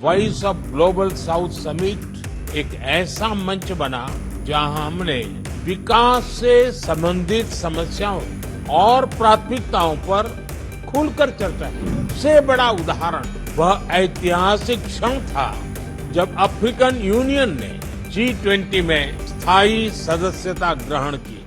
Voice of global south summit एक ऐसा मंच बना जहां हमने विकास से संबंधित समस्याओं और प्राथमिकताओं पर खुलकर चर्चा की। सबसे बड़ा उदाहरण वह ऐतिहासिक क्षण था जब अफ्रीकन यूनियन ने G20 में स्थायी सदस्यता ग्रहण की।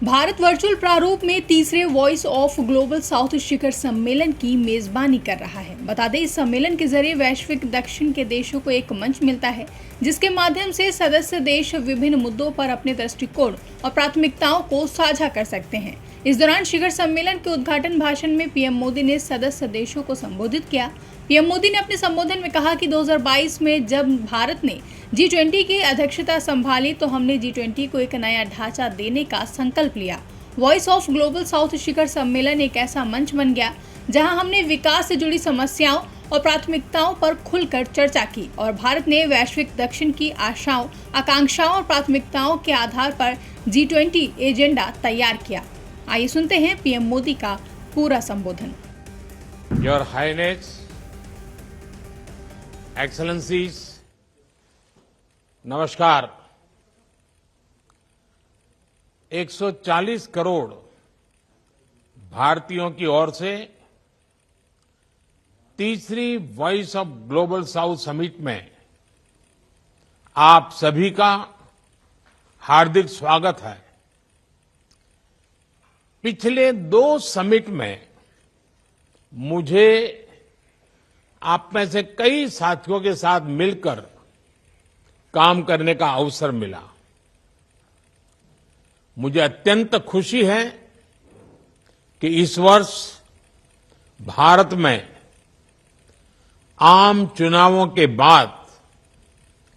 भारत वर्चुअल प्रारूप में तीसरे वॉइस ऑफ ग्लोबल साउथ शिखर सम्मेलन की मेजबानी कर रहा है। बता दें, इस सम्मेलन के जरिए वैश्विक दक्षिण के देशों को एक मंच मिलता है जिसके माध्यम से सदस्य देश विभिन्न मुद्दों पर अपने दृष्टिकोण और प्राथमिकताओं को साझा कर सकते हैं। इस दौरान शिखर सम्मेलन के उद्घाटन भाषण में पीएम मोदी ने सदस्य देशों को संबोधित किया। पीएम मोदी ने अपने संबोधन में कहा कि 2022 में जब भारत ने G20 की अध्यक्षता संभाली तो हमने G20 को एक नया ढांचा देने का संकल्प लिया। वॉइस ऑफ ग्लोबल साउथ शिखर सम्मेलन एक ऐसा मंच बन गया जहां हमने विकास से जुड़ी समस्याओं और प्राथमिकताओं पर खुलकर चर्चा की और भारत ने वैश्विक दक्षिण की आशाओं, आकांक्षाओं और प्राथमिकताओं के आधार पर G20 एजेंडा तैयार किया। आइए सुनते हैं पीएम मोदी का पूरा संबोधन। योर हाइनेस, एक्सेलेंसीज, नमस्कार। 140 करोड़ भारतीयों की ओर से तीसरी voice of global south summit में आप सभी का हार्दिक स्वागत है। पिछले 2 समिट में मुझे आप में से कई साथियों के साथ मिलकर काम करने का अवसर मिला। मुझे अत्यंत खुशी है कि इस वर्ष भारत में आम चुनावों के बाद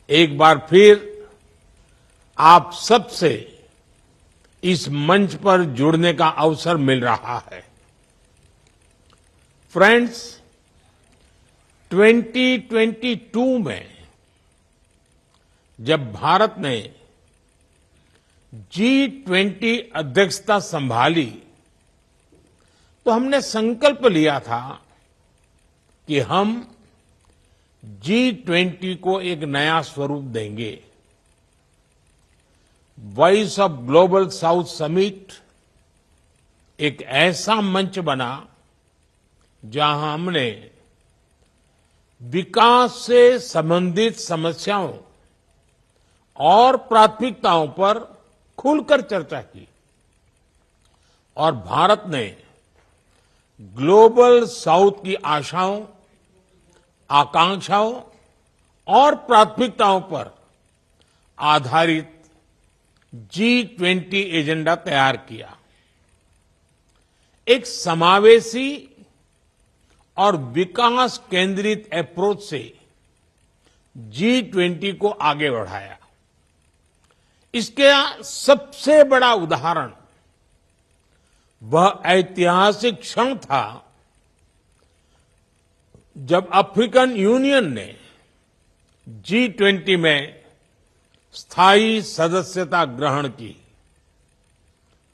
एक बार फिर आप सबसे इस मंच पर जुड़ने का अवसर मिल रहा है। फ्रेंड्स, 2022 में जब भारत ने G20 अध्यक्षता संभाली तो हमने संकल्प लिया था कि हम G20 को एक नया स्वरूप देंगे। Voice of global south summit एक ऐसा मंच बना जहां हमने विकास से संबंधित समस्याओं और प्राथमिकताओं पर खुलकर चर्चा की और भारत ने ग्लोबल साउथ की आशाओं, आकांक्षाओं और प्राथमिकताओं पर आधारित G20 एजेंडा तैयार किया। एक समावेशी और विकास केंद्रित अप्रोच से G20 को आगे बढ़ाया। इसका सबसे बड़ा उदाहरण वह ऐतिहासिक क्षण था जब अफ्रीकन यूनियन ने G20 में स्थायी सदस्यता ग्रहण की।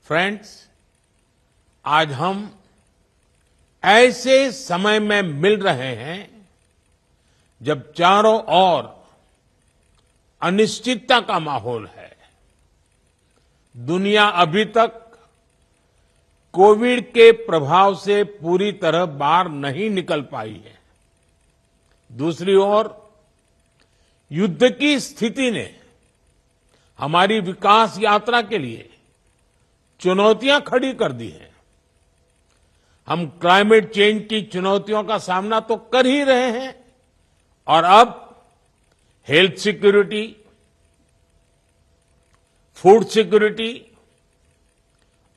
फ्रेंड्स, आज हम ऐसे समय में मिल रहे हैं जब चारों ओर अनिश्चितता का माहौल है। दुनिया अभी तक कोविड के प्रभाव से पूरी तरह बाहर नहीं निकल पाई है। दूसरी ओर युद्ध की स्थिति ने हमारी विकास यात्रा के लिए चुनौतियां खड़ी कर दी हैं। हम क्लाइमेट चेंज की चुनौतियों का सामना तो कर ही रहे हैं और अब हेल्थ सिक्योरिटी, फूड सिक्योरिटी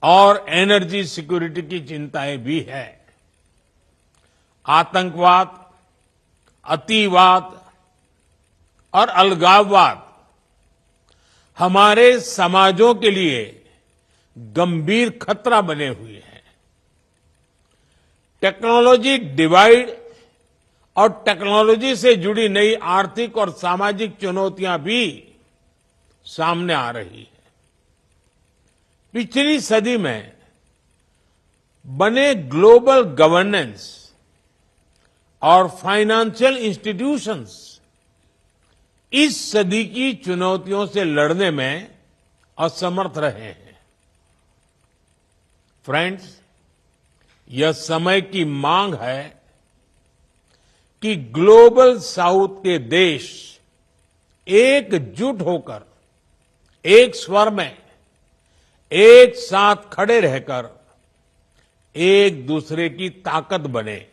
और एनर्जी सिक्योरिटी की चिंताएं भी है। आतंकवाद, अतिवाद और अलगाववाद हमारे समाजों के लिए गंभीर खतरा बने हुए हैं। टेक्नोलॉजी डिवाइड और टेक्नोलॉजी से जुड़ी नई आर्थिक और सामाजिक चुनौतियां भी सामने आ रही है। पिछली सदी में बने ग्लोबल गवर्नेंस और फाइनेंशियल इंस्टीट्यूशंस इस सदी की चुनौतियों से लड़ने में असमर्थ रहे हैं। फ्रेंड्स, यह समय की मांग है कि ग्लोबल साउथ के देश एकजुट होकर एक स्वर में एक साथ खड़े रहकर एक दूसरे की ताकत बने।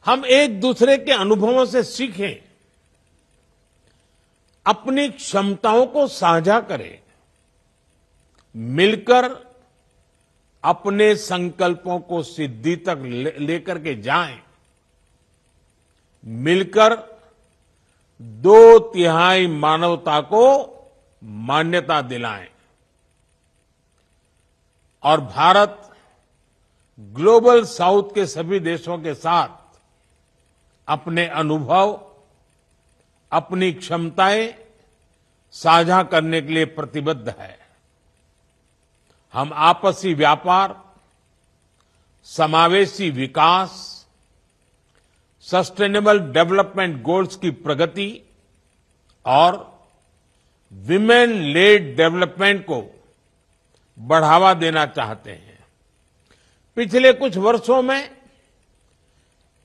हम एक दूसरे के अनुभवों से सीखें, अपनी क्षमताओं को साझा करें, मिलकर अपने संकल्पों को सिद्धि तक लेकर के जाएं, मिलकर 2/3 मानवता को मान्यता दिलाएं और भारत ग्लोबल साउथ के सभी देशों के साथ अपने अनुभव, अपनी क्षमताएं साझा करने के लिए प्रतिबद्ध है। हम आपसी व्यापार, समावेशी विकास, सस्टेनेबल डेवलपमेंट गोल्स की प्रगति और विमेन लेड डेवलपमेंट को बढ़ावा देना चाहते हैं। पिछले कुछ वर्षों में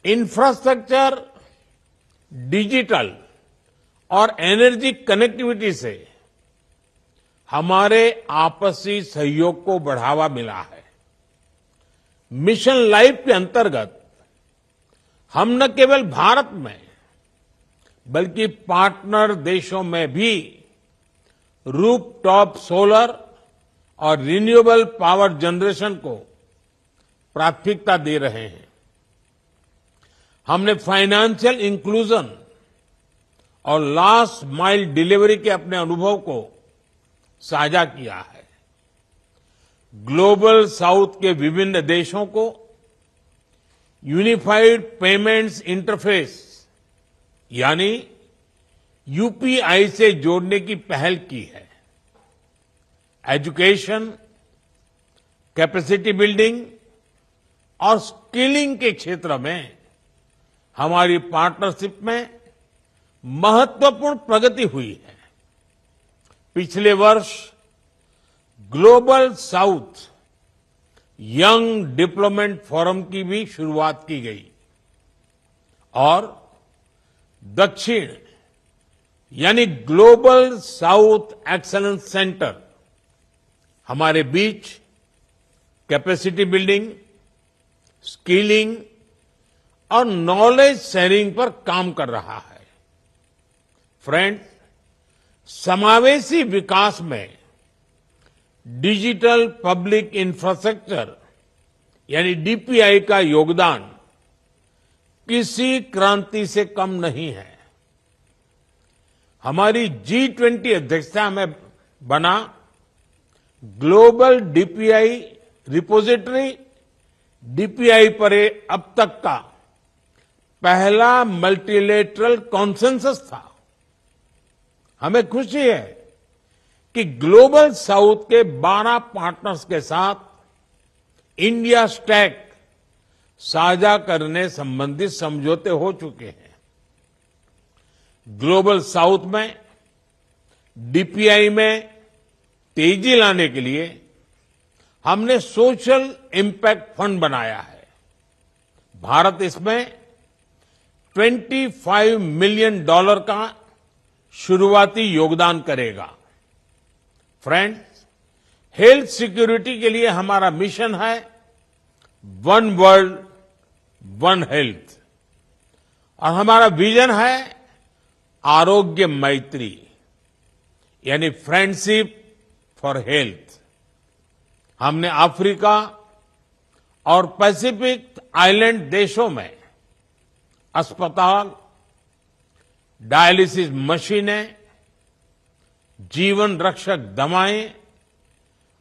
इंफ्रास्ट्रक्चर, डिजिटल और एनर्जी कनेक्टिविटी से हमारे आपसी सहयोग को बढ़ावा मिला है। मिशन लाइफ के अंतर्गत हम न केवल भारत में बल्कि पार्टनर देशों में भी रूफटॉप सोलर और रिन्यूएबल पावर जनरेशन को प्राथमिकता दे रहे हैं। हमने फाइनेंशियल इंक्लूजन और लास्ट माइल डिलीवरी के अपने अनुभव को साझा किया है। ग्लोबल साउथ के विभिन्न देशों को यूनिफाइड पेमेंट्स इंटरफेस यानी यूपीआई से जोड़ने की पहल की है। एजुकेशन, कैपेसिटी बिल्डिंग और स्किलिंग के क्षेत्र में हमारी पार्टनरशिप में महत्वपूर्ण प्रगति हुई है। पिछले वर्ष global south young development forum की भी शुरुआत की गई और दक्षिण यानी ग्लोबल साउथ एक्सीलेंस सेंटर हमारे बीच कैपेसिटी बिल्डिंग, स्किलिंग और नॉलेज शेयरिंग पर काम कर रहा है। फ्रेंड्स, समावेशी विकास में डिजिटल पब्लिक इंफ्रास्ट्रक्चर यानी डीपीआई का योगदान किसी क्रांति से कम नहीं है। हमारी G20 अध्यक्षता में बना ग्लोबल डीपीआई रिपोजिटरी डीपीआई पर अब तक का पहला मल्टीलेटरल कॉन्सेंसस था। हमें खुशी है कि ग्लोबल साउथ के 12 पार्टनर्स के साथ इंडिया स्टैक साझा करने संबंधित समझौते हो चुके हैं। ग्लोबल साउथ में डीपीआई में तेजी लाने के लिए हमने सोशल इम्पैक्ट फंड बनाया है। भारत इसमें $25 मिलियन का शुरुआती योगदान करेगा। फ्रेंड्स, हेल्थ सिक्योरिटी के लिए हमारा मिशन है वन वर्ल्ड वन हेल्थ और हमारा विजन है आरोग्य मैत्री यानी फ्रेंडशिप फॉर हेल्थ। हमने अफ्रीका और पैसिफिक आइलैंड देशों में अस्पताल, डायलिसिस मशीनें, जीवन रक्षक दवाएं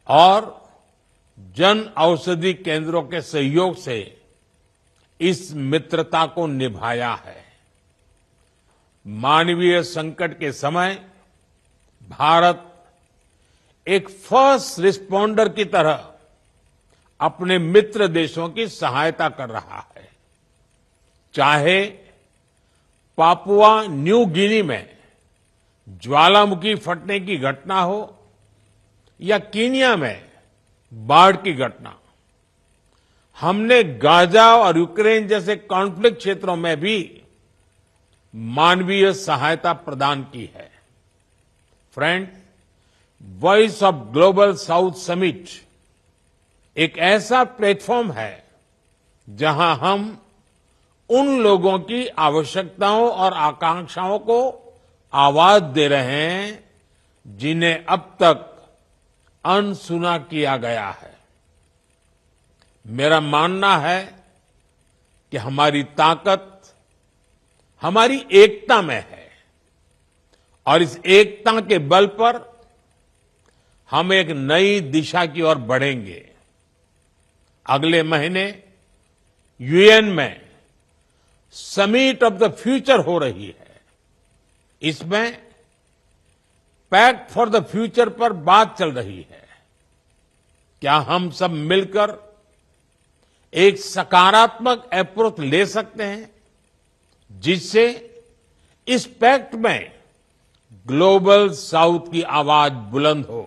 और जन औषधि केंद्रों के सहयोग से इस मित्रता को निभाया है। मानवीय संकट के समय भारत एक फर्स्ट रिस्पॉन्डर की तरह अपने मित्र देशों की सहायता कर रहा है, चाहे पापुआ न्यू गिनी में ज्वालामुखी फटने की घटना हो या कीनिया में बाढ़ की घटना, हमने गाजा और यूक्रेन जैसे कॉन्फ्लिक्ट क्षेत्रों में भी मानवीय सहायता प्रदान की है। Friend, voice of global south summit एक ऐसा प्लेटफॉर्म है जहां हम उन लोगों की आवश्यकताओं और आकांक्षाओं को आवाज दे रहे हैं जिन्हें अब तक अनसुना किया गया है। मेरा मानना है कि हमारी ताकत हमारी एकता में है और इस एकता के बल पर हम एक नई दिशा की ओर बढ़ेंगे। अगले महीने यूएन में समिट ऑफ द फ्यूचर हो रही है। इसमें पैक्ट फॉर द फ्यूचर पर बात चल रही है। क्या हम सब मिलकर एक सकारात्मक अप्रोच ले सकते हैं जिससे इस पैक्ट में ग्लोबल साउथ की आवाज बुलंद हो?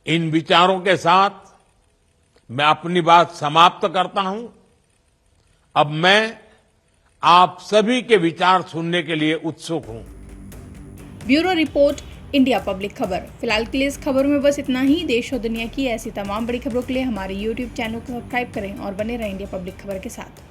इन विचारों के साथ मैं अपनी बात समाप्त करता हूं। अब मैं आप सभी के विचार सुनने के लिए उत्सुक हूं। ब्यूरो रिपोर्ट, इंडिया पब्लिक खबर। फिलहाल के लिए इस खबर में बस इतना ही। देश और दुनिया की ऐसी तमाम बड़ी खबरों के लिए हमारे YouTube चैनल को सब्सक्राइब करें और बने रहें इंडिया पब्लिक खबर के साथ।